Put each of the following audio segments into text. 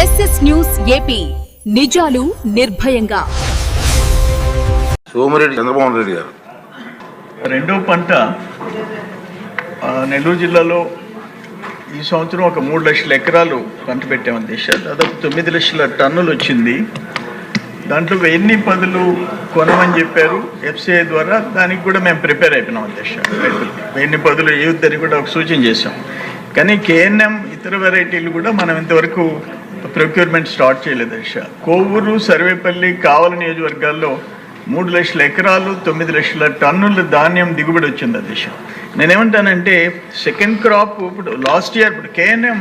SS news AP నిజాలు నిర్భయంగా. సోమిరెడ్డి చంద్రబాబు రెడ్డి గారు రెండో పంట నెల్లూరు జిల్లాలో ఈ సంవత్సరం ఒక 3 లక్షల ఎకరాలు పంట పెట్టామని దాదాపు 9 లక్షల టన్నులు వచ్చింది. దాంట్లో 1000 పదులు కొనమని చెప్పారు ఎఫ్సిఐ ద్వారా. దానికి కూడా మేము ప్రిపేర్ అయిపోయినాం అధ్యక్ష. 1000 పదులు ఏవద్దని కూడా ఒక సూచన చేశాం. కానీ కేఎన్ఎం ఇతర వెరైటీలు కూడా మనం ఇంతవరకు ప్రొక్యూర్మెంట్ స్టార్ట్ చేయలేదు అధ్యక్ష. కోవూరు, సర్వేపల్లి, కావలి నియోజకవర్గాల్లో 3 లక్షల ఎకరాలు 9 లక్షల టన్నుల ధాన్యం దిగుబడి వచ్చింది అధ్యక్ష. నేనేమంటానంటే సెకండ్ క్రాప్ ఇప్పుడు లాస్ట్ ఇయర్ ఇప్పుడు కేఎన్ఎం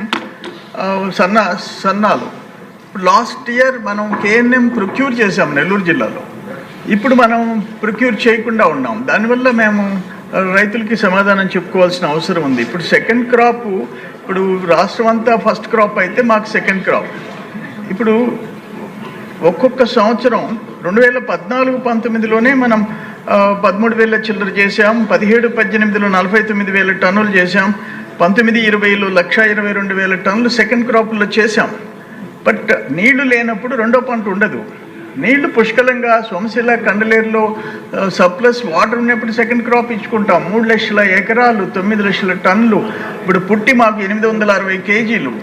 సన్నాలు ఇప్పుడు లాస్ట్ ఇయర్ మనం కేఎన్ఎం ప్రొక్యూర్ చేసాం నెల్లూరు జిల్లాలో. ఇప్పుడు మనం ప్రొక్యూర్ చేయకుండా ఉన్నాం. దానివల్ల మేము రైతులకి సమాధానం చెప్పుకోవాల్సిన అవసరం ఉంది. ఇప్పుడు సెకండ్ క్రాప్ ఇప్పుడు రాష్ట్రం అంతా ఫస్ట్ క్రాప్ అయితే మాకు సెకండ్ క్రాప్. ఇప్పుడు ఒక్కొక్క సంవత్సరం 2014-19లోనే మనం 13,000 చిల్లర చేసాం. 17-18లో 49,000 టన్నులు చేసాం. 19-20లో 1,22,000 టన్నులు సెకండ్ క్రాప్లో చేసాం. బట్ నీళ్లు లేనప్పుడు రెండో పంట ఉండదు. నీళ్లు పుష్కలంగా సోమశిల, కండలేరులో సర్ప్లస్ వాటర్ ఉన్నప్పుడు సెకండ్ క్రాప్ ఇచ్చుకుంటాం. 3 లక్షల ఎకరాలు 9 లక్షల టన్నులు. ఇప్పుడు పుట్టి మాకు 860 కేజీలు.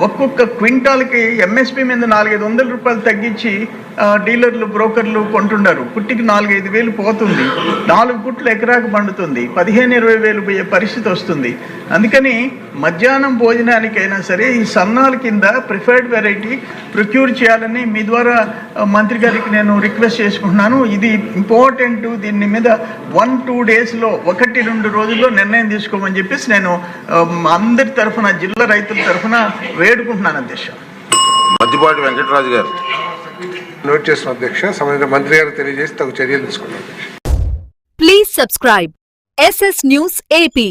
ఒక్కొక్క క్వింటాల్కి ఎంఎస్పి మీద 400-500 రూపాయలు తగ్గించి డీలర్లు, బ్రోకర్లు కొంటున్నారు. పుట్టికి 4-5 వేలు పోతుంది. 4 పుట్లు ఎకరాకు పండుతుంది. 15-20 వేలు పోయే పరిస్థితి వస్తుంది. అందుకని మధ్యాహ్నం భోజనానికైనా సరే ఈ సన్నాల కింద ప్రిఫర్డ్ వెరైటీ ప్రొక్యూర్ చేయాలని మీ ద్వారా మంత్రి గారికి నేను రిక్వెస్ట్ చేసుకుంటున్నాను. ఇది ఇంపార్టెంట్. దీని మీద 1-2 డేస్లో 1-2 రోజుల్లో నిర్ణయం తీసుకోమని చెప్పేసి నేను అందరి తరఫున, జిల్లా రైతుల తరఫున వేడుకుంటున్నాను అధ్యక్ష. మద్దిపాటి వెంకటరాజు గారు నోట్ చేసిన అధ్యక్ష. సంబంధిత మంత్రి గారు తెలియజేసి తగు చర్యలు తీసుకున్నారు. Please subscribe SS news AP.